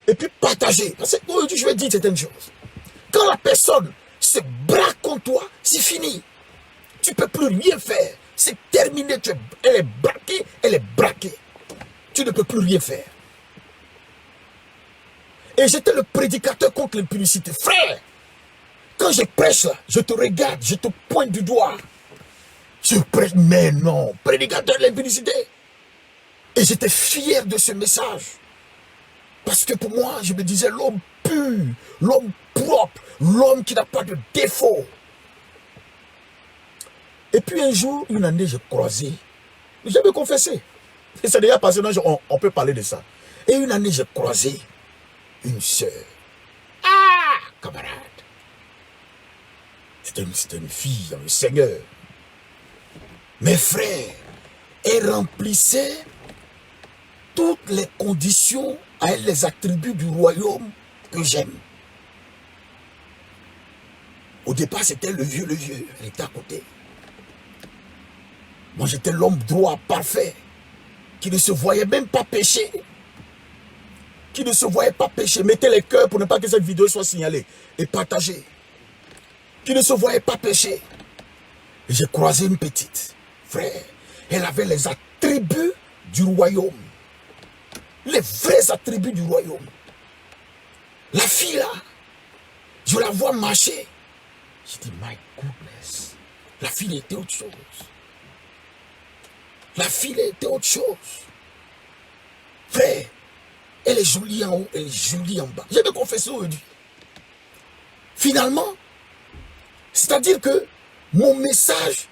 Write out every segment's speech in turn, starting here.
Et puis partager. Parce que aujourd'hui, je vais dire certaines choses. Quand la personne se braque contre toi, c'est fini. Tu ne peux plus rien faire. C'est terminé. Elle est braquée, elle est braquée. Tu ne peux plus rien faire. Et j'étais le prédicateur contre l'impunicité. Frère, quand je prêche là, je te regarde, je te pointe du doigt. Je prêche, mais non, prédicateur de l'impunicité. Et j'étais fier de ce message. Parce que pour moi, je me disais l'homme pur, l'homme propre, l'homme qui n'a pas de défaut. Et puis un jour, une année, j'ai croisé. Je vais confesser. Et c'est déjà passé, on peut parler de ça. Et une année, j'ai croisé une sœur. Ah, camarade. C'était une fille dans le Seigneur. Mes frères, elle remplissait toutes les conditions, à elle les attributs du royaume que j'aime. Au départ, c'était le vieux, elle était à côté. Moi, j'étais l'homme droit, parfait, qui ne se voyait même pas pécher. Qui ne se voyait pas pécher. Mettez les cœurs pour ne pas que cette vidéo soit signalée et partagée. Qui ne se voyait pas pécher. J'ai croisé une petite. Frère, elle avait les attributs du royaume. Les vrais attributs du royaume. La fille là, je la vois marcher. Je dis, my goodness. La fille était autre chose. La fille était autre chose. Frère, elle est jolie en haut, elle est jolie en bas. Je vais confesser aujourd'hui. Finalement, c'est-à-dire que mon message,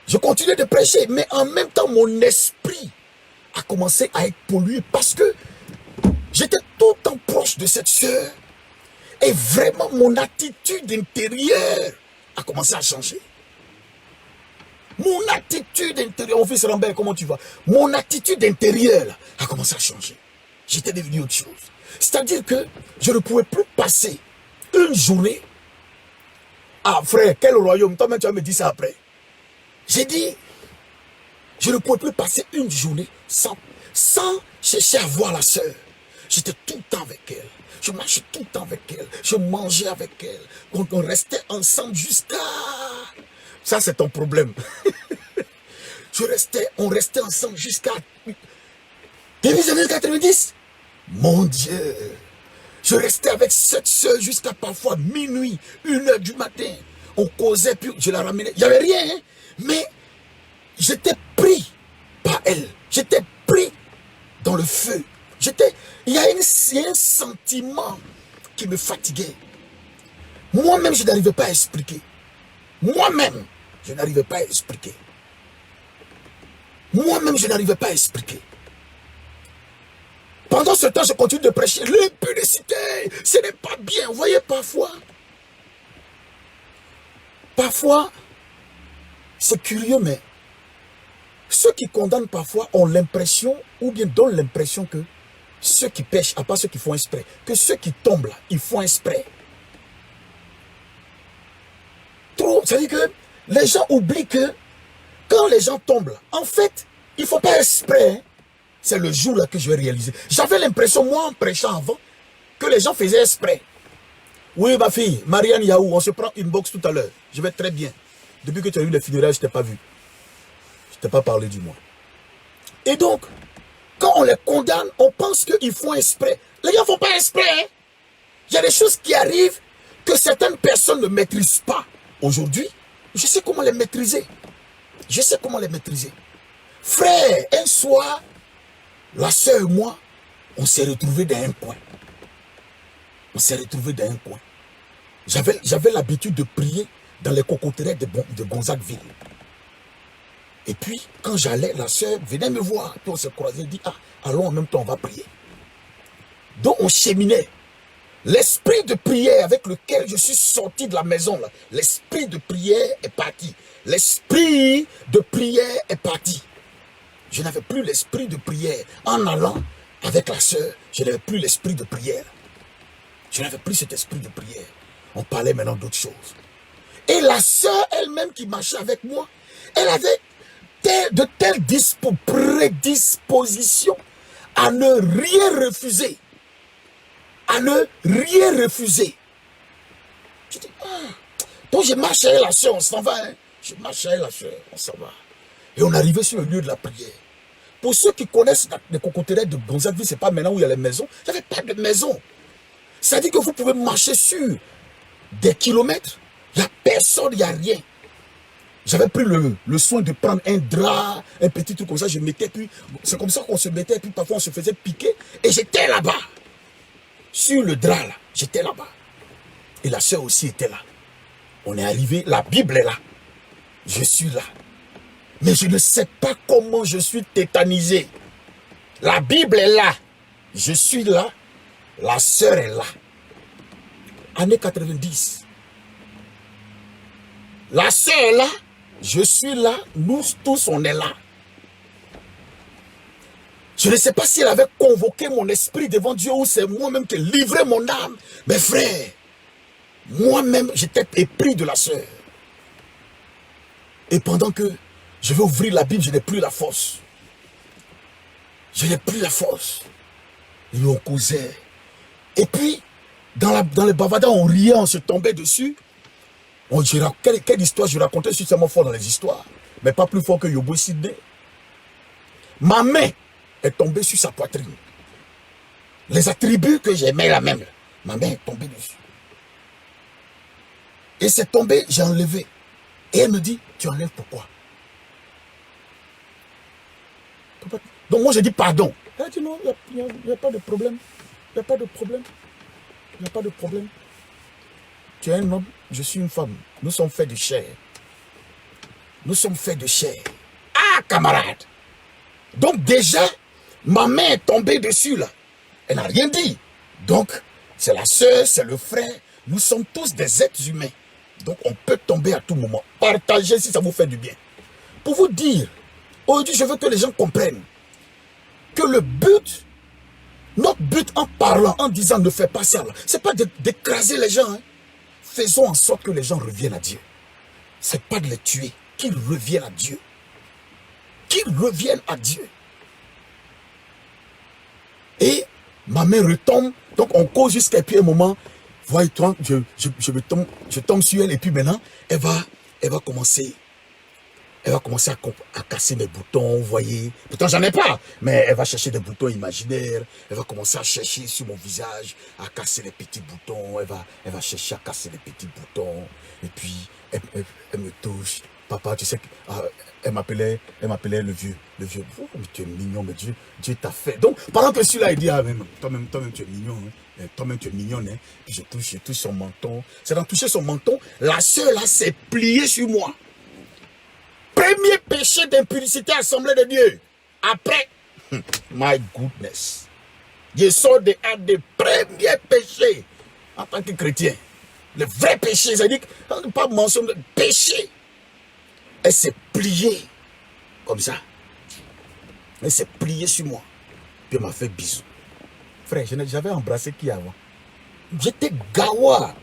je continuais de prêcher, mais en même temps, mon esprit a commencé à être pollué parce que j'étais tout le temps proche de cette sœur et vraiment mon attitude intérieure a commencé à changer. Mon attitude intérieure, mon fils Rambert, comment tu vas? Mon attitude intérieure là, a commencé à changer. J'étais devenu autre chose. C'est-à-dire que je ne pouvais plus passer une journée. Ah frère, quel royaume? Toi-même tu vas me dire ça après. J'ai dit, je ne pouvais plus passer une journée sans chercher à voir la sœur. J'étais tout le temps avec elle. Je marchais tout le temps avec elle. Je mangeais avec elle. On restait ensemble jusqu'à... Ça, c'est ton problème. On restait ensemble jusqu'à... Début des années 90. Mon Dieu. Je restais avec cette sœur jusqu'à parfois minuit, 1h du matin. On causait, puis je la ramenais. Il n'y avait rien, hein? Mais j'étais pris par elle. J'étais pris dans le feu. Il y a un sentiment qui me fatiguait. Moi-même, je n'arrivais pas à expliquer. Moi-même, je n'arrivais pas à expliquer. Moi-même, je n'arrivais pas à expliquer. Pendant ce temps, je continue de prêcher. L'impudicité, ce n'est pas bien. Vous voyez, parfois, c'est curieux, mais ceux qui condamnent parfois ont l'impression, ou bien donnent l'impression que ceux qui pêchent, à part ceux qui font exprès, que ceux qui tombent là, ils font exprès. Trop, c'est-à-dire que les gens oublient que quand les gens tombent là, en fait, il ne faut pas exprès. Hein. C'est le jour là que je vais réaliser. J'avais l'impression, moi en prêchant avant, que les gens faisaient exprès. Oui, ma fille, Marianne Yahou, on se prend une box tout à l'heure. Je vais très bien. Depuis que tu as eu les funérailles, je ne t'ai pas vu. Je ne t'ai pas parlé du moins. Et donc, quand on les condamne, on pense qu'ils font exprès. Les gens ne font pas exprès. Hein? Il y a des choses qui arrivent que certaines personnes ne maîtrisent pas. Aujourd'hui, je sais comment les maîtriser. Je sais comment les maîtriser. Frère, un soir, la sœur et moi, on s'est retrouvés dans un coin. On s'est retrouvés dans un coin. J'avais l'habitude de prier dans les cocoteraies de Gonzagueville. Et puis, quand j'allais, la sœur venait me voir. Puis on s'est croisés et dit, ah, allons en même temps, on va prier. Donc on cheminait. L'esprit de prière avec lequel je suis sorti de la maison, l'esprit de prière est parti. L'esprit de prière est parti. Je n'avais plus l'esprit de prière. En allant avec la sœur, je n'avais plus l'esprit de prière. Je n'avais plus cet esprit de prière. On parlait maintenant d'autres choses. Et la sœur elle-même qui marchait avec moi, elle avait de telles prédispositions à ne rien refuser. à ne rien refuser. Je dis, ah. Donc je marche avec la soeur, on s'en va. Hein. Je marche avec la soeur, on s'en va. Et on arrivait sur le lieu de la prière. Pour ceux qui connaissent les cocoteraies de Gonzagueville, ce n'est pas maintenant où il y a les maisons. Il n'y avait pas de maison. Ça dit que vous pouvez marcher sur des kilomètres. Il n'y a personne, il n'y a rien. J'avais pris le soin de prendre un drap, un petit truc comme ça, je mettais, puis c'est comme ça qu'on se mettait, puis parfois on se faisait piquer, et j'étais là-bas. Sur le drap, là, j'étais là-bas. Et la soeur aussi était là. On est arrivé, la Bible est là. Je suis là. Mais je ne sais pas comment je suis tétanisé. La Bible est là. Je suis là. La sœur est là. Année 90. La sœur est là. Je suis là. Nous tous, on est là. Je ne sais pas si elle avait convoqué mon esprit devant Dieu ou c'est moi-même qui ai livré mon âme. Mais frère, moi-même, j'étais épris de la sœur. Et pendant que je vais ouvrir la Bible, je n'ai plus la force. Je n'ai plus la force. Et on causait. Et puis, dans le bavardage, on riait, on se tombait dessus. Quelle histoire je racontais suffisamment fort dans les histoires. Mais pas plus fort que Yobo Sidney. Ma main est tombée sur sa poitrine. Les attributs que j'aimais là même, ma main est tombée dessus. Et c'est tombé, j'ai enlevé. Et elle me dit, tu enlèves pourquoi? Donc moi je dis pardon. Elle dit non, il n'y a pas de problème. Il n'y a pas de problème. Il n'y a pas de problème. Tu es un homme, je suis une femme. Nous sommes faits de chair. Nous sommes faits de chair. Ah, camarade. Donc déjà, ma main est tombée dessus là. Elle n'a rien dit. Donc, c'est la sœur, c'est le frère. Nous sommes tous des êtres humains. Donc on peut tomber à tout moment. Partagez si ça vous fait du bien. Pour vous dire, aujourd'hui je veux que les gens comprennent que le but, notre but en parlant, en disant ne fais pas ça, ce n'est pas d'écraser les gens. Hein. Faisons en sorte que les gens reviennent à Dieu. Ce n'est pas de les tuer, qu'ils reviennent à Dieu. Qu'ils reviennent à Dieu. Et ma main retombe, donc on cause jusqu'à un moment. Voyez-toi, je tombe sur elle et puis maintenant, elle va commencer à casser mes boutons, vous voyez. Pourtant, j'en ai pas, mais elle va chercher des boutons imaginaires. Elle va commencer à chercher sur mon visage, à casser les petits boutons. Elle va chercher à casser les petits boutons. Et puis, elle me touche. Papa, tu sais qu'elle m'appelait le vieux. Oh, mais tu es mignon, mais Dieu t'a fait. Donc, pendant que celui-là, il dit, ah, toi-même, tu es mignon. Hein. Toi-même, tu es mignonne. Hein. Puis je touche son menton. C'est dans toucher son menton, la sœur là s'est pliée sur moi. Premier péché d'impudicité à l'Assemblée de Dieu. Après, my goodness. Je sors des premiers péchés en tant que chrétien. Le vrai péché, c'est-à-dire, pas mentionné, péché. Elle s'est pliée comme ça. Elle s'est pliée sur moi. Puis elle m'a fait bisou. Frère, j'avais embrassé qui avant? J'étais gawa.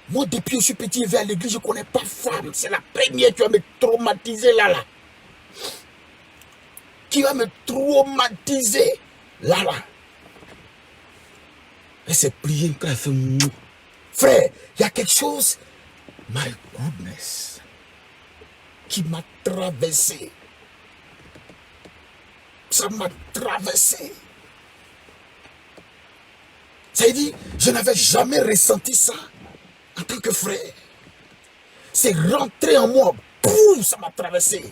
Moi, depuis que je suis petit, je vais à l'église, je ne connais pas femme. C'est la première qui va me traumatiser là. Qui va me traumatiser là. Elle s'est pliée quand elle fait mou. Frère, il y a quelque chose, my goodness, qui m'a traversé. Ça m'a traversé. Ça veut dire, je n'avais jamais ressenti ça en tant que frère. C'est rentré en moi. Boum, ça m'a traversé.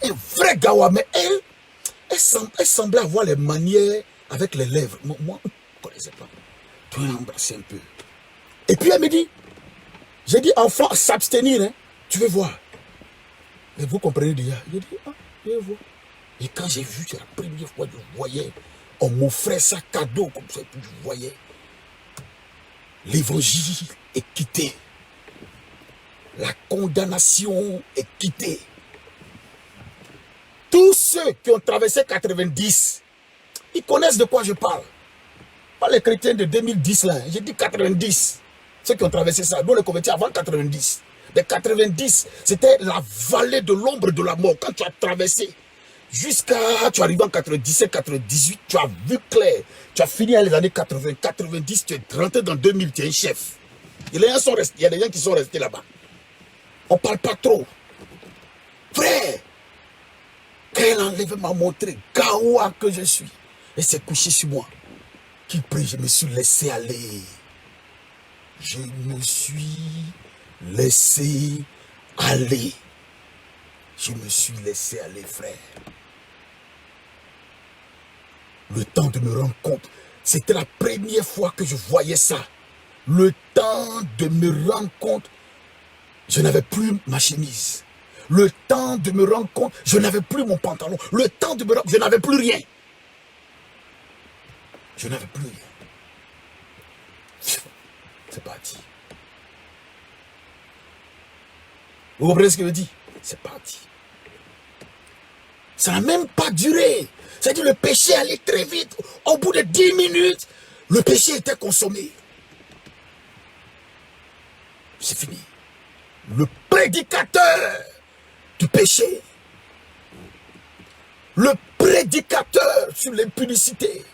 Un vrai gawa, mais elle semblait avoir les manières avec les lèvres. Moi, je ne connaissais pas. Tu l'as embrassé un peu. Et puis elle me dit, j'ai dit enfant, s'abstenir, hein. Tu veux voir. Et vous comprenez déjà. J'ai dit, ah, je veux voir. Et quand j'ai vu, c'est la première fois que je voyais, on m'offrait ça cadeau comme ça, et puis je voyais. L'évangile est quitté. La condamnation est quittée. Tous ceux qui ont traversé 90, ils connaissent de quoi je parle. Pas les chrétiens de 2010 là, j'ai dit 90. Ceux qui ont traversé ça, nous les convertis avant 90. Les 90, c'était la vallée de l'ombre de la mort. Quand tu as traversé, Jusqu'à, tu arrives en 97, 98, tu as vu clair. Tu as fini à les années 80, 90, tu es rentré dans 2000, tu es un chef. Il y a des gens qui sont restés là-bas. On ne parle pas trop. Frère, quel enlèvement m'a montré, gaoua que je suis. Et s'est couché sur moi. Qui prie, je me suis laissé aller. Je me suis laissé aller. Je me suis laissé aller, frère. Le temps de me rendre compte, c'était la première fois que je voyais ça. Le temps de me rendre compte, je n'avais plus ma chemise. Le temps de me rendre compte, je n'avais plus mon pantalon. Le temps de me rendre compte, je n'avais plus rien. Je n'avais plus rien. C'est parti. Vous comprenez ce que je dis? C'est parti. Ça n'a même pas duré. C'est-à-dire le péché allait très vite. Au bout de 10 minutes, le péché était consommé. C'est fini. Le prédicateur du péché. Le prédicateur sur l'impunicité.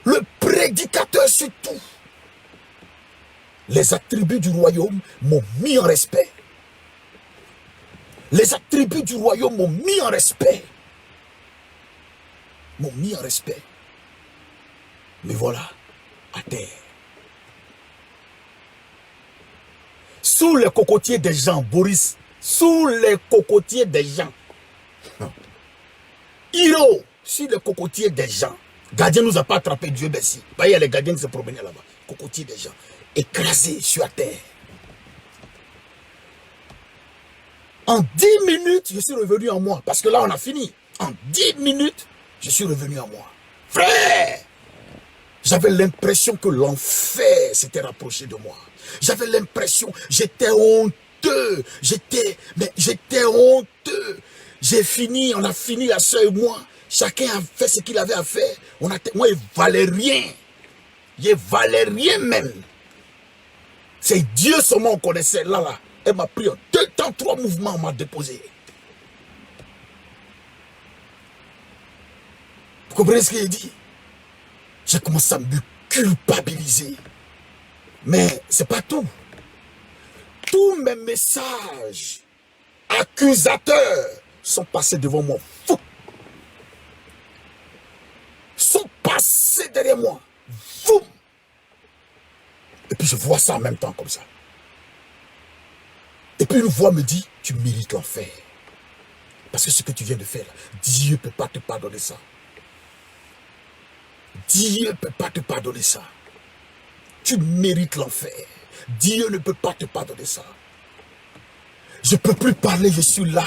Le prédicateur sur tout. Les attributs du royaume m'ont mis en respect. Les attributs du royaume m'ont mis en respect. M'ont mis en respect. Mais voilà, à terre. Sous les cocotiers des gens, Boris, sous les cocotiers des gens. Hiro, sur les cocotiers des gens. Gardien nous a pas attrapé, Dieu merci. Il y a les gardiens qui se promenaient là-bas. Cocotiers des gens. Écrasés sur la terre. En 10 minutes, je suis revenu en moi. Parce que là, on a fini. En 10 minutes, je suis revenu en moi. Frère, j'avais l'impression que l'enfer s'était rapproché de moi. J'avais l'impression, j'étais honteux. J'étais honteux. J'ai fini, on a fini, la soeur et moi. Chacun a fait ce qu'il avait à faire. Moi, il valait rien. Il valait rien même. C'est Dieu seulement on connaissait. Là. Elle m'a pris en 2 temps, 3 mouvements, on m'a déposé. Vous comprenez ce qu'il dit? J'ai commencé à me culpabiliser. Mais c'est pas tout. Tous mes messages accusateurs sont passés devant moi. Fou. Sont passés derrière moi. Fou. Et puis je vois ça en même temps comme ça. Et puis une voix me dit, tu mérites l'enfer. Parce que ce que tu viens de faire, Dieu ne peut pas te pardonner ça. Dieu ne peut pas te pardonner ça. Tu mérites l'enfer. Dieu ne peut pas te pardonner ça. Je ne peux plus parler, je suis là.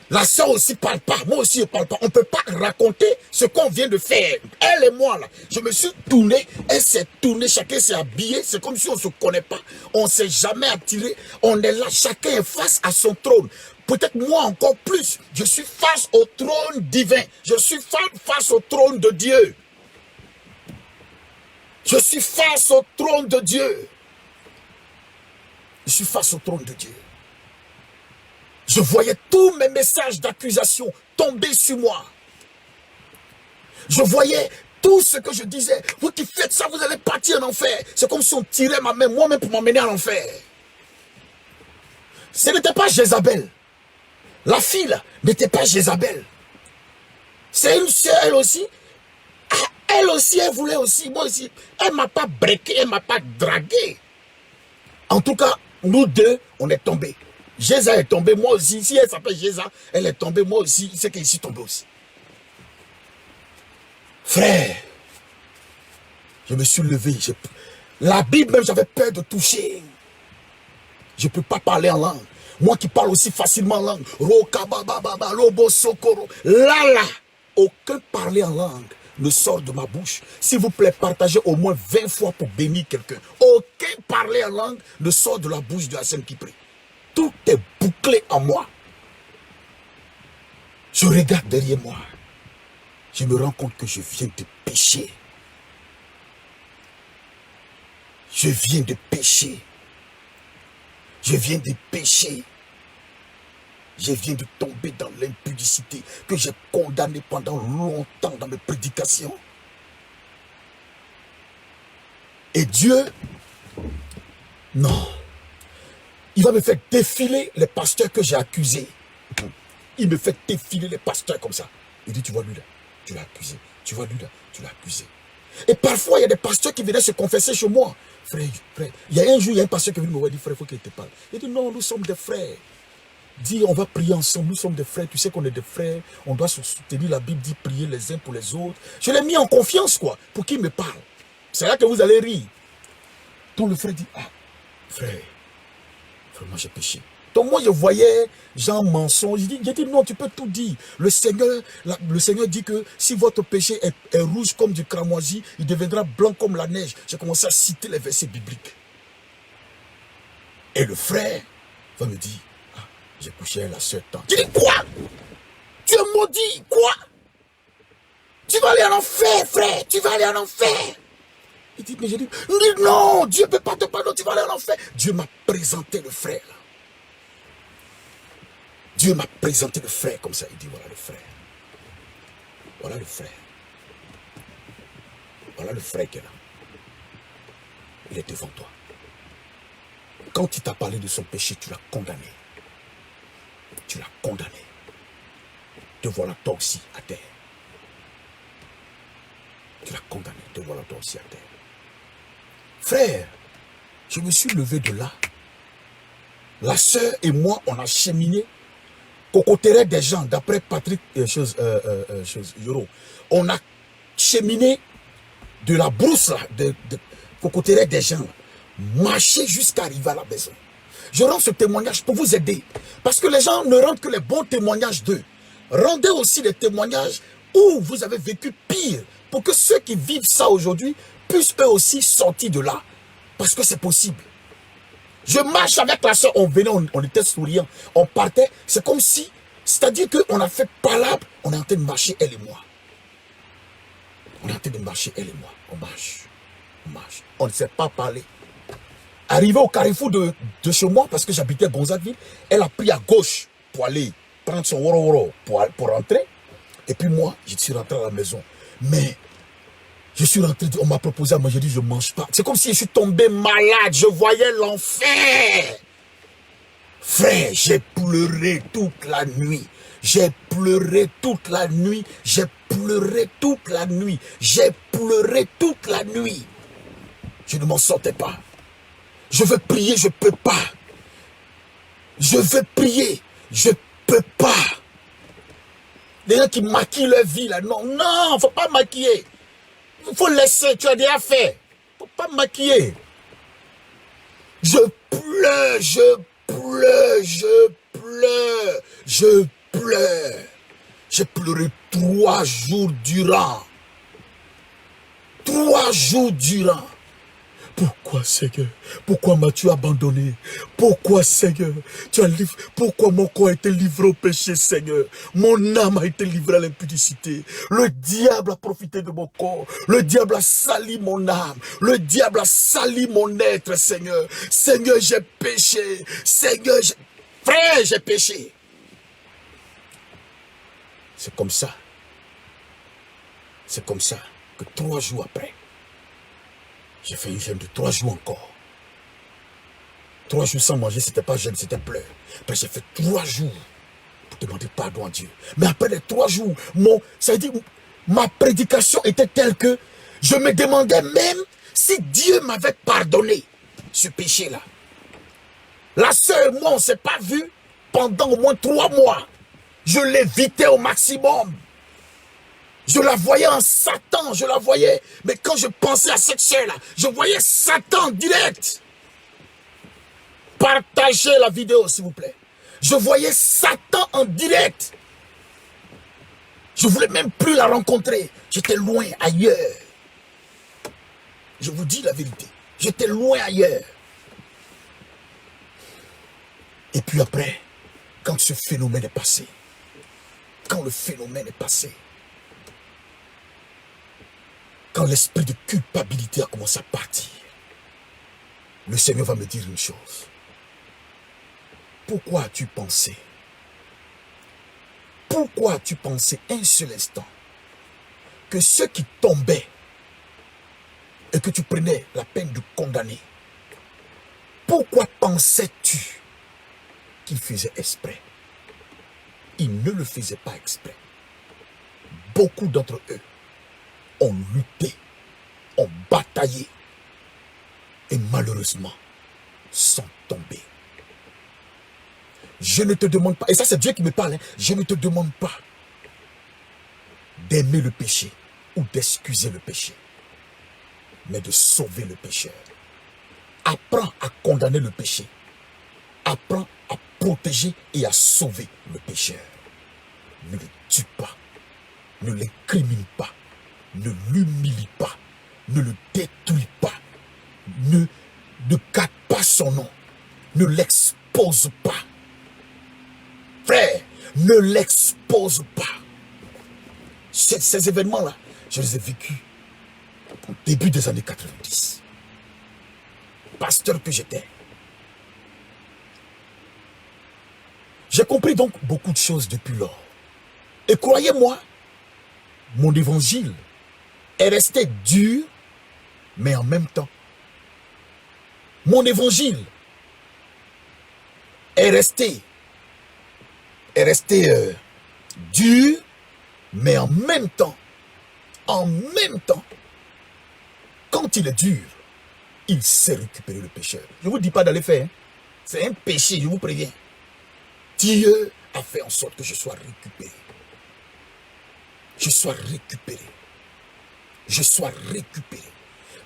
La soeur aussi ne parle pas, moi aussi je ne parle pas. On ne peut pas raconter ce qu'on vient de faire. Elle et moi, là, je me suis tourné, elle s'est tournée, chacun s'est habillé. C'est comme si on ne se connaît pas. On ne s'est jamais attiré. On est là, chacun est face à son trône. Peut-être moi encore plus. Je suis face au trône divin. Je suis face au trône de Dieu. Je suis face au trône de Dieu. Je suis face au trône de Dieu. Je voyais tous mes messages d'accusation tomber sur moi. Je voyais tout ce que je disais. Vous qui faites ça, vous allez partir en enfer. C'est comme si on tirait ma main moi-même pour m'emmener en enfer. Ce n'était pas Jézabel. La fille là n'était pas Jézabel. C'est une sœur, elle aussi. Elle aussi, elle voulait aussi, moi aussi. Elle ne m'a pas breaké, elle ne m'a pas dragué. En tout cas, nous deux, on est tombés. Jéza est tombé, moi aussi. Si elle s'appelle Jéza, elle est tombée, moi aussi. C'est qu'elle est tombée aussi. Frère, je me suis levé. La Bible même, j'avais peur de toucher. Je ne peux pas parler en langue. Moi qui parle aussi facilement en langue. Rokabababa, lobo sokoro. Là, aucun parler en langue ne sort de ma bouche. S'il vous plaît, partagez au moins 20 fois pour bénir quelqu'un. Aucun parler en langue ne sort de la bouche de la Sainte qui prie. Tout est bouclé en moi. Je regarde derrière moi. Je me rends compte que je viens de pécher. Je viens de pécher. Je viens de pécher. Je viens de tomber dans l'impudicité que j'ai condamnée pendant longtemps dans mes prédications. Et Dieu, non, il va me faire défiler les pasteurs que j'ai accusés. Il me fait défiler les pasteurs comme ça. Il dit, tu vois lui là, tu l'as accusé. Tu vois lui là, tu l'as accusé. Et parfois, il y a des pasteurs qui venaient se confesser chez moi. Frère, il y a un jour, il y a un pasteur qui est venu me voir, il dit, frère, il faut qu'il te parle. Il dit, non, nous sommes des frères. Dis, on va prier ensemble, nous sommes des frères, tu sais qu'on est des frères, on doit se soutenir, la Bible dit prier les uns pour les autres. Je l'ai mis en confiance, quoi, pour qu'il me parle. C'est là que vous allez rire. Donc le frère dit, ah, frère, vraiment j'ai péché. Donc moi je voyais Jean mensonge, j'ai dit non, tu peux tout dire. Le Seigneur dit que si votre péché est rouge comme du cramoisi, il deviendra blanc comme la neige. J'ai commencé à citer les versets bibliques. Et le frère va me dire, ah, j'ai couché avec la sœur tant. Tu dis quoi? Tu es maudit, quoi? Tu vas aller en enfer, frère, tu vas aller en enfer. Il dit, mais j'ai dit, non, Dieu ne peut pas te pardonner, tu vas aller en enfer. Dieu m'a présenté le frère. Là. Dieu m'a présenté le frère comme ça. Il dit, voilà le frère. Voilà le frère. Voilà le frère qui est là. Il est devant toi. Quand il t'a parlé de son péché, tu l'as condamné. Tu l'as condamné. Te voilà toi aussi à terre. Tu l'as condamné. Te voilà toi aussi à terre. Frère, je me suis levé de là. La sœur et moi, on a cheminé. Cocoterait des gens, d'après Patrick Yoro. On a cheminé de la brousse là, de cocoterait des gens, marcher jusqu'à arriver à la maison. Je rends ce témoignage pour vous aider. Parce que les gens ne rendent que les bons témoignages d'eux. Rendez aussi les témoignages où vous avez vécu pire. Pour que ceux qui vivent ça aujourd'hui puissent eux aussi sortir de là. Parce que c'est possible. Je marche avec la soeur, on venait, on était souriants, on partait. C'est comme si, c'est-à-dire qu'on a fait palabre, on est en train de marcher, elle et moi. On est en train de marcher, elle et moi. On marche. On marche. On ne sait pas parler. Arrivé au carrefour de chez moi, parce que j'habitais Gonzagueville, elle a pris à gauche pour aller prendre son woro pour rentrer. Et puis moi, je suis rentré à la maison. Mais je suis rentré, on m'a proposé à manger, j'ai dit je ne mange pas. C'est comme si je suis tombé malade, je voyais l'enfer. Frère, j'ai pleuré toute la nuit. J'ai pleuré toute la nuit. J'ai pleuré toute la nuit. J'ai pleuré toute la nuit. Je ne m'en sortais pas. Je veux prier, je ne peux pas. Je veux prier, je ne peux pas. Les gens qui maquillent leur vie là, non, non, il ne faut pas maquiller. Il faut laisser, tu as déjà fait. Il ne faut pas maquiller. Je pleure, je pleure, je pleure, je pleure. J'ai pleuré 3 jours durant. 3 jours durant. Pourquoi, Seigneur? Pourquoi m'as-tu abandonné? Pourquoi, Seigneur? Pourquoi mon corps a été livré au péché, Seigneur? Mon âme a été livrée à l'impudicité. Le diable a profité de mon corps. Le diable a sali mon âme. Le diable a sali mon être, Seigneur. Seigneur, j'ai péché. Seigneur, frère, j'ai péché. C'est comme ça. C'est comme ça que 3 jours après, j'ai fait une jeûne de 3 jours encore. 3 jours sans manger, c'était pas jeûne, c'était pleurs. Après, j'ai fait 3 jours pour demander pardon à Dieu. Mais après les 3 jours, ça veut dire, ma prédication était telle que je me demandais même si Dieu m'avait pardonné ce péché-là. La sœur et moi, on ne s'est pas vus pendant au moins 3 mois. Je l'évitais au maximum. Je la voyais en Satan, je la voyais. Mais quand je pensais à cette sœur-là, je voyais Satan direct. Partagez la vidéo, s'il vous plaît. Je voyais Satan en direct. Je ne voulais même plus la rencontrer. J'étais loin, ailleurs. Je vous dis la vérité. J'étais loin, ailleurs. Et puis après, quand ce phénomène est passé, quand le phénomène est passé, quand l'esprit de culpabilité a commencé à partir, le Seigneur va me dire une chose. Pourquoi as-tu pensé Pourquoi as-tu pensé un seul instant que ceux qui tombaient et que tu prenais la peine de condamner, pourquoi pensais-tu qu'ils faisaient exprès? Ils ne le faisaient pas exprès. Beaucoup d'entre eux ont lutté, ont bataillé et malheureusement sont tombés. Je ne te demande pas, et ça c'est Dieu qui me parle, hein, je ne te demande pas d'aimer le péché ou d'excuser le péché, mais de sauver le pécheur. Apprends à condamner le péché. Apprends à protéger et à sauver le pécheur. Ne le tue pas. Ne l'incrimine pas. Ne l'humilie pas. Ne le détruis pas. Ne gâte pas son nom. Ne l'expose pas. Frère, ne l'expose pas. Ces événements-là, je les ai vécus au début des années 90. Pasteur que j'étais. J'ai compris donc beaucoup de choses depuis lors. Et croyez-moi, mon évangile est resté dur, mais en même temps. Mon évangile est resté dur, mais en même temps, quand il est dur, il sait récupérer le pécheur. Je ne vous dis pas d'aller faire, hein. C'est un péché, je vous préviens. Dieu a fait en sorte que je sois récupéré. Je sois récupéré. Je sois récupéré.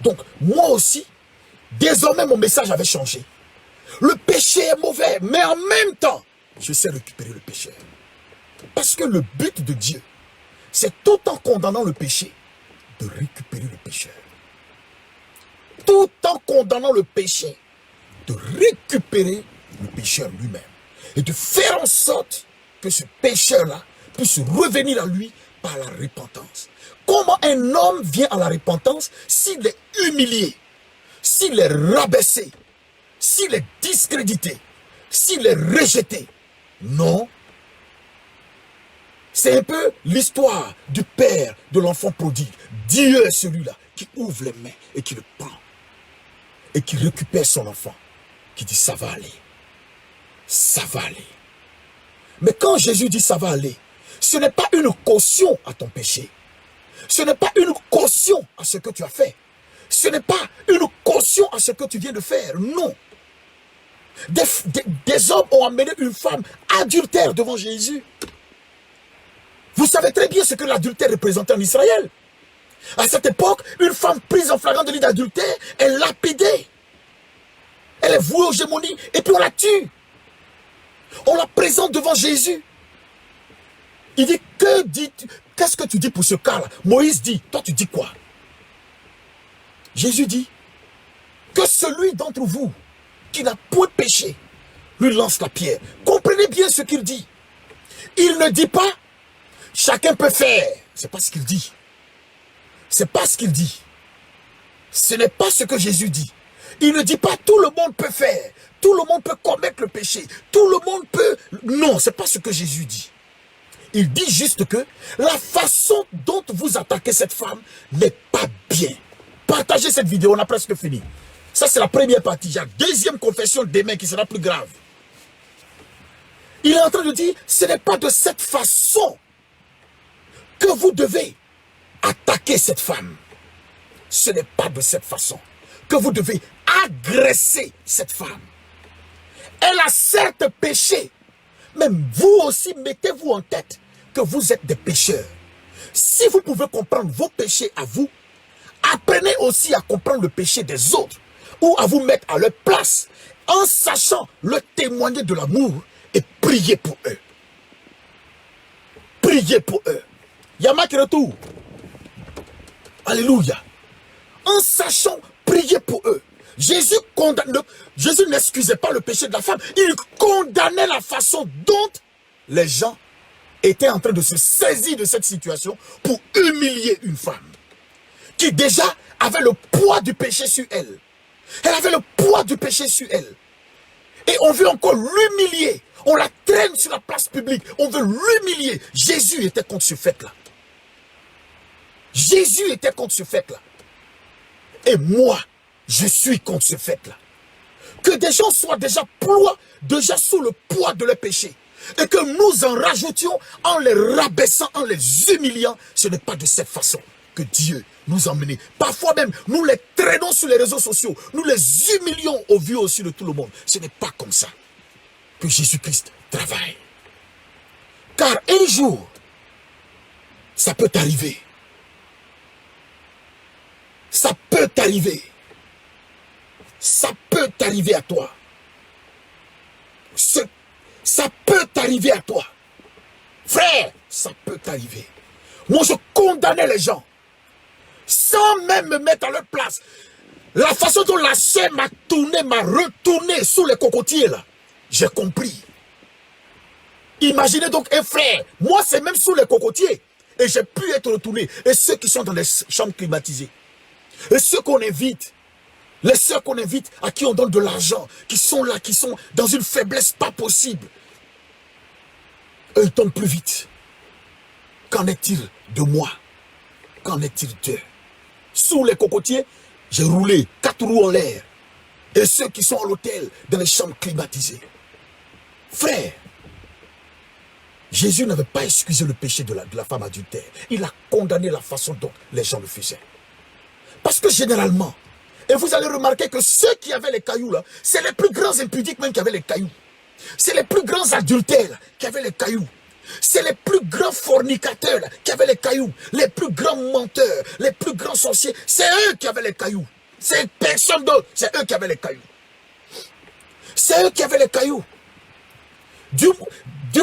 Donc, moi aussi, désormais, mon message avait changé. Le péché est mauvais, mais en même temps, je sais récupérer le pécheur. Parce que le but de Dieu, c'est tout en condamnant le péché, de récupérer le pécheur. Tout en condamnant le péché, de récupérer le pécheur lui-même. Et de faire en sorte que ce pécheur-là puisse revenir à lui par la repentance. Comment un homme vient à la repentance s'il est humilié, s'il est rabaissé, s'il est discrédité, s'il est rejeté? Non. C'est un peu l'histoire du père de l'enfant prodigue. Dieu est celui-là qui ouvre les mains et qui le prend. Et qui récupère son enfant. Qui dit ça va aller. Ça va aller. Mais quand Jésus dit ça va aller, ce n'est pas une caution à ton péché. Ce n'est pas une caution à ce que tu as fait. Ce n'est pas une caution à ce que tu viens de faire. Non. Des hommes ont amené une femme adultère devant Jésus. Vous savez très bien ce que l'adultère représentait en Israël. À cette époque, une femme prise en flagrant délit d'adultère est lapidée. Elle est vouée aux gémonies et puis on la tue. On la présente devant Jésus. Il dit, qu'est-ce que tu dis pour ce cas-là? Moïse dit, toi tu dis quoi? Jésus dit, que celui d'entre vous qui n'a point péché, lui lance la pierre. Comprenez bien ce qu'il dit. Il ne dit pas, chacun peut faire. C'est pas ce qu'il dit. C'est pas ce qu'il dit. Ce n'est pas ce que Jésus dit. Il ne dit pas tout le monde peut faire. Tout le monde peut commettre le péché. Tout le monde peut... Non, c'est pas ce que Jésus dit. Il dit juste que la façon dont vous attaquez cette femme n'est pas bien. Partagez cette vidéo, on a presque fini. Ça, c'est la première partie. Il y a la deuxième confession demain qui sera plus grave. Il est en train de dire, ce n'est pas de cette façon que vous devez attaquer cette femme. Ce n'est pas de cette façon que vous devez agresser cette femme. Elle a certes péché. Même vous aussi, mettez-vous en tête que vous êtes des pécheurs. Si vous pouvez comprendre vos péchés à vous, apprenez aussi à comprendre le péché des autres ou à vous mettre à leur place en sachant leur témoigner de l'amour et prier pour eux. Priez pour eux. Yama qui retourne. Alléluia. En sachant prier pour eux. Jésus n'excusait pas le péché de la femme. Il condamnait la façon dont les gens étaient en train de se saisir de cette situation pour humilier une femme qui déjà avait le poids du péché sur elle. Elle avait le poids du péché sur elle. Et on veut encore l'humilier. On la traîne sur la place publique. On veut l'humilier. Jésus était contre ce fait-là. Jésus était contre ce fait-là. Et moi, je suis contre ce fait-là. Que des gens soient déjà sous le poids de leur péché. Et que nous en rajoutions en les rabaissant, en les humiliant. Ce n'est pas de cette façon que Dieu nous a menés. Parfois même, nous les traînons sur les réseaux sociaux. Nous les humilions au vu aussi de tout le monde. Ce n'est pas comme ça que Jésus-Christ travaille. Car un jour, ça peut t'arriver. Ça peut t'arriver. Ça peut t'arriver à toi. Ça peut t'arriver à toi. Frère, ça peut t'arriver. Moi, je condamnais les gens. Sans même me mettre à leur place. La façon dont la chair m'a tourné, m'a retourné sous les cocotiers là. J'ai compris. Imaginez donc un frère. Moi, c'est même sous les cocotiers. Et j'ai pu être retourné. Et ceux qui sont dans les chambres climatisées. Et ceux qu'on invite. Les sœurs qu'on invite, à qui on donne de l'argent, qui sont là, qui sont dans une faiblesse pas possible. Eux, ils tombent plus vite. Qu'en est-il de moi? Qu'en est-il d'eux? Sous les cocotiers, j'ai roulé 4 roues en l'air. Et ceux qui sont à l'hôtel, dans les chambres climatisées. Frère, Jésus n'avait pas excusé le péché de la femme adultère. Il a condamné la façon dont les gens le faisaient. Parce que généralement, et vous allez remarquer que ceux qui avaient les cailloux là, c'est les plus grands impudiques même qui avaient les cailloux. C'est les plus grands adultères là, qui avaient les cailloux. C'est les plus grands fornicateurs là, qui avaient les cailloux. Les plus grands menteurs, les plus grands sorciers, c'est eux qui avaient les cailloux. C'est personne d'autre, c'est eux qui avaient les cailloux. C'est eux qui avaient les cailloux. Du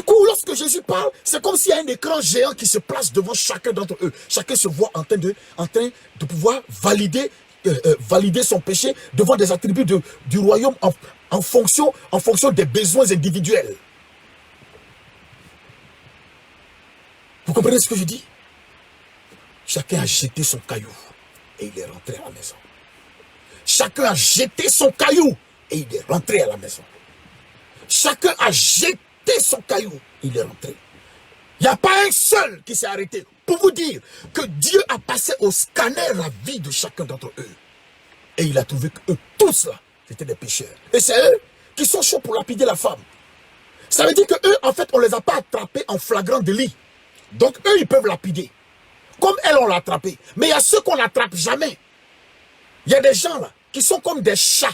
coup, lorsque Jésus parle, c'est comme s'il y a un écran géant qui se place devant chacun d'entre eux. Chacun se voit en train de pouvoir valider son péché devant des attributs du royaume en fonction des besoins individuels. Vous comprenez ce que je dis? Chacun a jeté son caillou et il est rentré à la maison. Chacun a jeté son caillou et il est rentré à la maison. Chacun a jeté son caillou, il est rentré. Il n'y a pas un seul qui s'est arrêté. Pour vous dire que Dieu a passé au scanner la vie de chacun d'entre eux. Et il a trouvé que eux tous là, c'était des pécheurs. Et c'est eux qui sont chauds pour lapider la femme. Ça veut dire que eux, en fait, on ne les a pas attrapés en flagrant délit. Donc eux, ils peuvent lapider. Comme elles, on l'a attrapé. Mais il y a ceux qu'on n'attrape jamais. Il y a des gens là, qui sont comme des chats.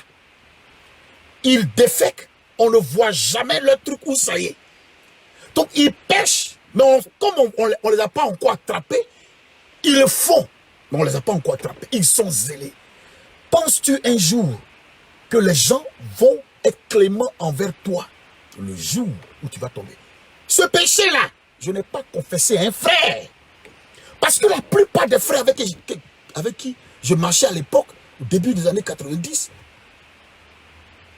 Ils défèquent. On ne voit jamais leur truc où ça y est. Donc ils pêchent. Mais comme on ne les a pas encore attrapés, ils le font. Mais on ne les a pas encore attrapés. Ils sont zélés. Penses-tu un jour que les gens vont être cléments envers toi le jour où tu vas tomber? Ce péché-là, je n'ai pas confessé à un frère. Parce que la plupart des frères avec qui je marchais à l'époque, au début des années 90,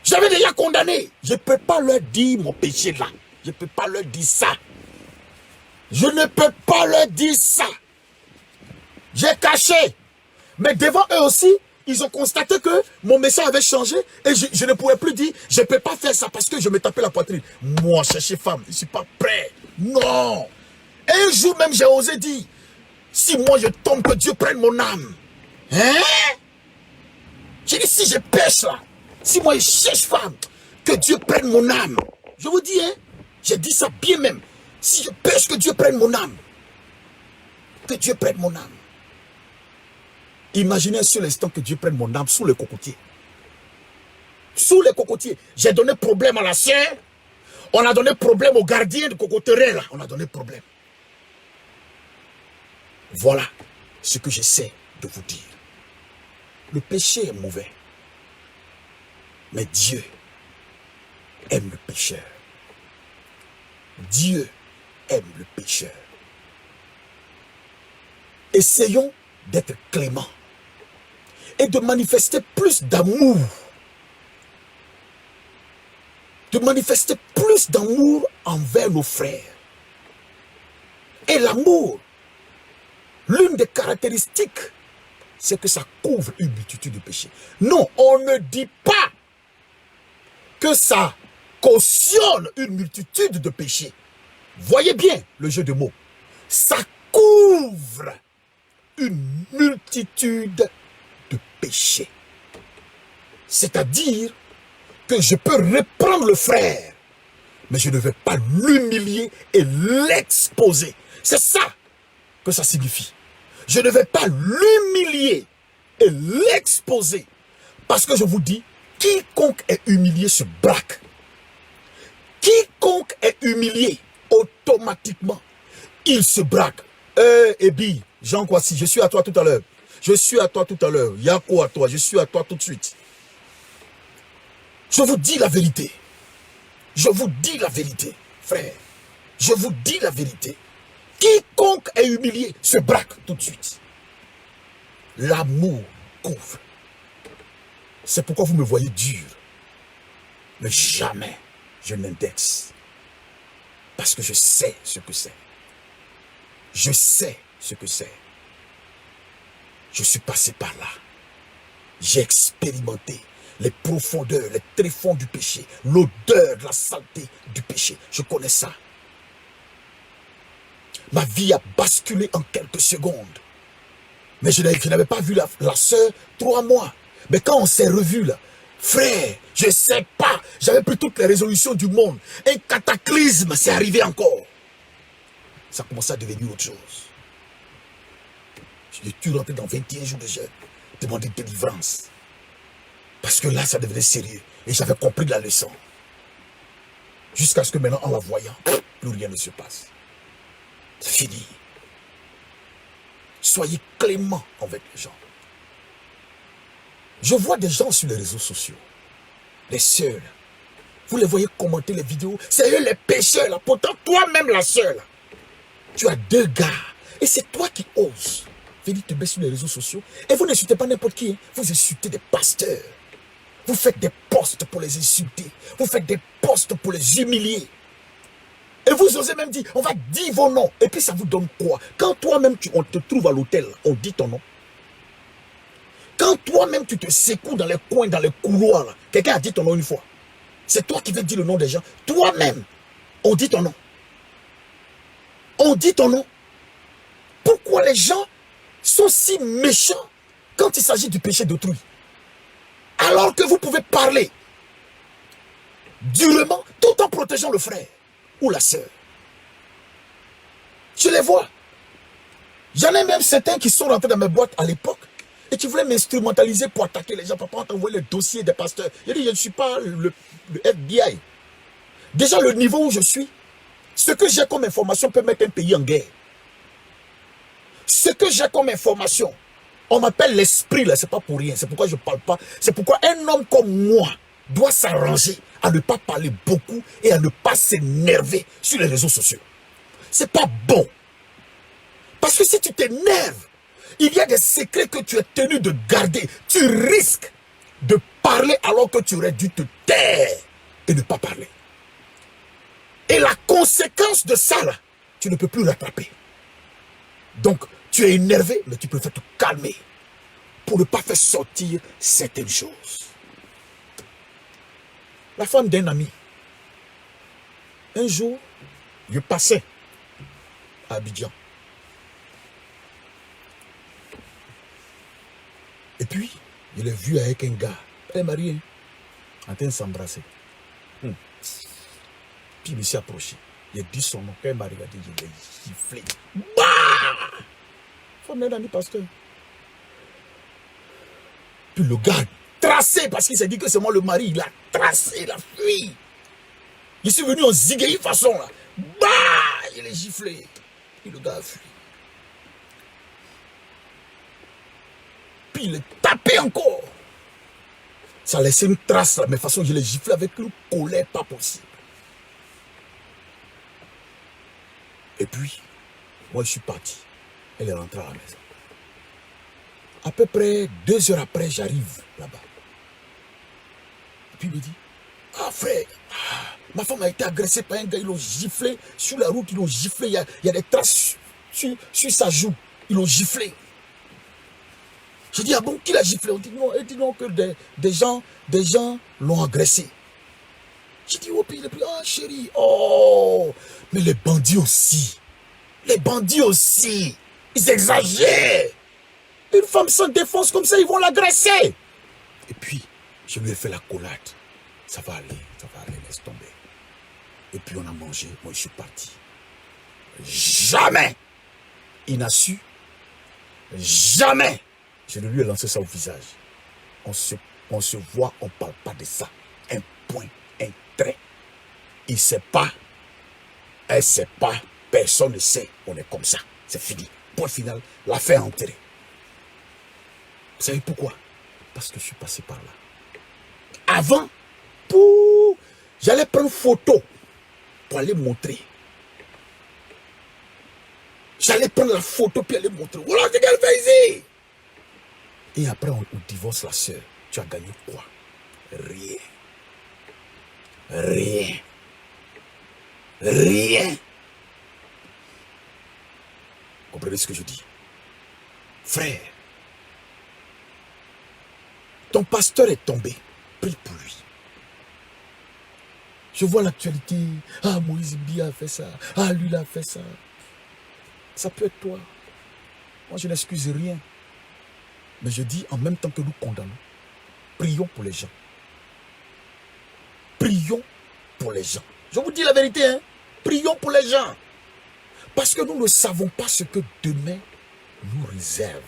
j'avais déjà condamné. Je ne peux pas leur dire mon péché là. Je ne peux pas leur dire ça. Je ne peux pas leur dire ça. J'ai caché. Mais devant eux aussi, ils ont constaté que mon message avait changé et je ne pouvais plus dire, je ne peux pas faire ça parce que je me tapais la poitrine. Moi, chercher femme, je ne suis pas prêt. Non. Un jour même, j'ai osé dire, si moi je tombe, que Dieu prenne mon âme. Hein? J'ai dit, si je pêche là, si moi je cherche femme, que Dieu prenne mon âme. Je vous dis, hein, j'ai dit ça bien même. Si je pêche, que Dieu prenne mon âme. Que Dieu prenne mon âme. Imaginez sur l'instant que Dieu prenne mon âme sous les cocotiers. Sous les cocotiers. J'ai donné problème à la sœur. On a donné problème au gardien de cocoterie là. On a donné problème. Voilà ce que j'essaie de vous dire. Le péché est mauvais. Mais Dieu aime le pécheur. Dieu aime le pécheur. Essayons d'être cléments et de manifester plus d'amour. De manifester plus d'amour envers nos frères. Et l'amour, l'une des caractéristiques, c'est que ça couvre une multitude de péchés. Non, on ne dit pas que ça cautionne une multitude de péchés. Voyez bien le jeu de mots. Ça couvre une multitude de péchés. C'est-à-dire que je peux reprendre le frère, mais je ne vais pas l'humilier et l'exposer. C'est ça que ça signifie. Je ne vais pas l'humilier et l'exposer. Parce que je vous dis, quiconque est humilié se braque. Quiconque est humilié, automatiquement, il se braque. Ebi, Jean Kwasi, je suis à toi tout à l'heure. Je suis à toi tout à l'heure. Yako à toi, je suis à toi tout de suite. Je vous dis la vérité. Je vous dis la vérité, frère. Je vous dis la vérité. Quiconque est humilié se braque tout de suite. L'amour couvre. C'est pourquoi vous me voyez dur. Mais jamais je n'indexe. Parce que je sais ce que c'est. Je sais ce que c'est. Je suis passé par là. J'ai expérimenté les profondeurs, les tréfonds du péché, l'odeur de la saleté du péché. Je connais ça. Ma vie a basculé en quelques secondes. Mais je n'avais pas vu la sœur 3 mois. Mais quand on s'est revu là, frère, je ne sais pas, j'avais pris toutes les résolutions du monde. Un cataclysme s'est arrivé encore. Ça commençait à devenir autre chose. Je suis rentré dans 21 jours de jeûne, demander délivrance. Parce que là, ça devenait sérieux. Et j'avais compris la leçon. Jusqu'à ce que maintenant, en la voyant, plus rien ne se passe. C'est fini. Soyez clément avec les gens. Je vois des gens sur les réseaux sociaux. Les sœurs. Vous les voyez commenter les vidéos. C'est eux les pécheurs là. Pourtant, toi-même la sœur là. Tu as 2 gars. Et c'est toi qui oses venir te baisser sur les réseaux sociaux. Et vous n'insultez pas n'importe qui. Hein. Vous insultez des pasteurs. Vous faites des posts pour les insulter. Vous faites des posts pour les humilier. Et vous osez même dire, on va dire vos noms. Et puis ça vous donne quoi? Quand toi-même, on te trouve à l'hôtel, on dit ton nom. Quand toi-même, tu te secoues dans les coins, dans les couloirs, quelqu'un a dit ton nom une fois. C'est toi qui veux dire le nom des gens. Toi-même, on dit ton nom. On dit ton nom. Pourquoi les gens sont si méchants quand il s'agit du péché d'autrui? Alors que vous pouvez parler durement tout en protégeant le frère ou la sœur. Je les vois. J'en ai même certains qui sont rentrés dans mes boîtes à l'époque et qui voulaient m'instrumentaliser pour attaquer les gens. Papa, on t'a envoyé le dossier des pasteurs. J'ai dit, je ne suis pas le FBI. Déjà, le niveau où je suis, ce que j'ai comme information peut mettre un pays en guerre. Ce que j'ai comme information, on m'appelle l'esprit là, c'est pas pour rien. C'est pourquoi je ne parle pas. C'est pourquoi un homme comme moi doit s'arranger à ne pas parler beaucoup et à ne pas s'énerver sur les réseaux sociaux. C'est pas bon. Parce que si tu t'énerves, il y a des secrets que tu es tenu de garder. Tu risques de parler alors que tu aurais dû te taire et ne pas parler. Et la conséquence de ça, là, tu ne peux plus rattraper. Donc, tu es énervé, mais tu préfères te calmer pour ne pas faire sortir certaines choses. La femme d'un ami, un jour, je passais à Abidjan. Et puis, je l'ai vu avec un gars, elle est mariée, en train de s'embrasser. Puis il me s'est approché. Il a dit son nom. Quand il m'a regardé, je l'ai giflé. Bah! Femme d'un ami pasteur. Puis le gars a tracé, parce qu'il s'est dit que c'est moi le mari, il a tracé, il a fui. Je suis venu en zigueille façon là. Bah! Il est giflé. Puis le gars a fui. Puis il est tapé encore. Ça a laissé une trace là, mais de toute façon, je l'ai giflé avec une colère pas possible. Et puis, moi je suis parti. Elle est rentrée à la maison. À peu près 2 heures après, j'arrive là-bas. Et puis il me dit, ah frère, ma femme a été agressée par un gars, ils l'ont giflé sur la route, ils l'ont giflé, il y a des traces sur sa joue, ils l'ont giflé. Je dis, ah bon, qui l'a giflé? On dit non, elle dit non, que des gens l'ont agressé. J'ai dit, oh, puis il est plus, ah, chérie, oh, mais les bandits aussi. Les bandits aussi. Ils exagèrent. Une femme sans défense comme ça, ils vont l'agresser. Et puis, je lui ai fait la collade. Ça va aller, laisse tomber. Et puis on a mangé, moi je suis parti. Jamais il n'a su. Jamais je ne lui ai lancé ça au visage. On se voit, on ne parle pas de ça. Un point, un trait. Il ne sait pas, elle ne sait pas, personne ne sait. On est comme ça, c'est fini. Point final, l'affaire est enterrée. Vous savez pourquoi? Parce que je suis passé par là. Avant, j'allais prendre photo pour aller montrer. J'allais prendre la photo puis aller montrer. Voilà ce qu'elle fait ici. Et après, on divorce la sœur. Tu as gagné quoi? Rien. Rien. Rien. Vous comprenez ce que je dis? Frère, ton pasteur est tombé. Prie pour lui. Je vois l'actualité. Ah, Moïse Bia a fait ça. Ah, lui, il a fait ça. Ça peut être toi. Moi, je n'excuse rien. Mais je dis, en même temps que nous condamnons, prions pour les gens. Prions pour les gens. Je vous dis la vérité, hein. Prions pour les gens. Parce que nous ne savons pas ce que demain nous réserve.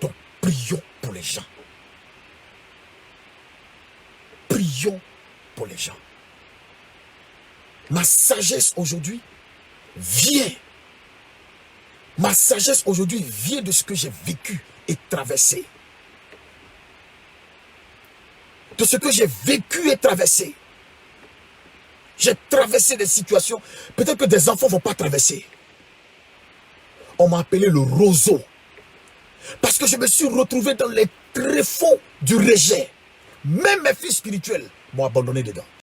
Donc, prions pour les gens. Prions pour les gens. Ma sagesse aujourd'hui vient. Ma sagesse aujourd'hui vient de ce que j'ai vécu et traversé. De ce que j'ai vécu et traversé. J'ai traversé des situations, peut-être que des enfants ne vont pas traverser. On m'a appelé le roseau. Parce que je me suis retrouvé dans les tréfonds du rejet. Même mes fils spirituels m'ont abandonné dedans.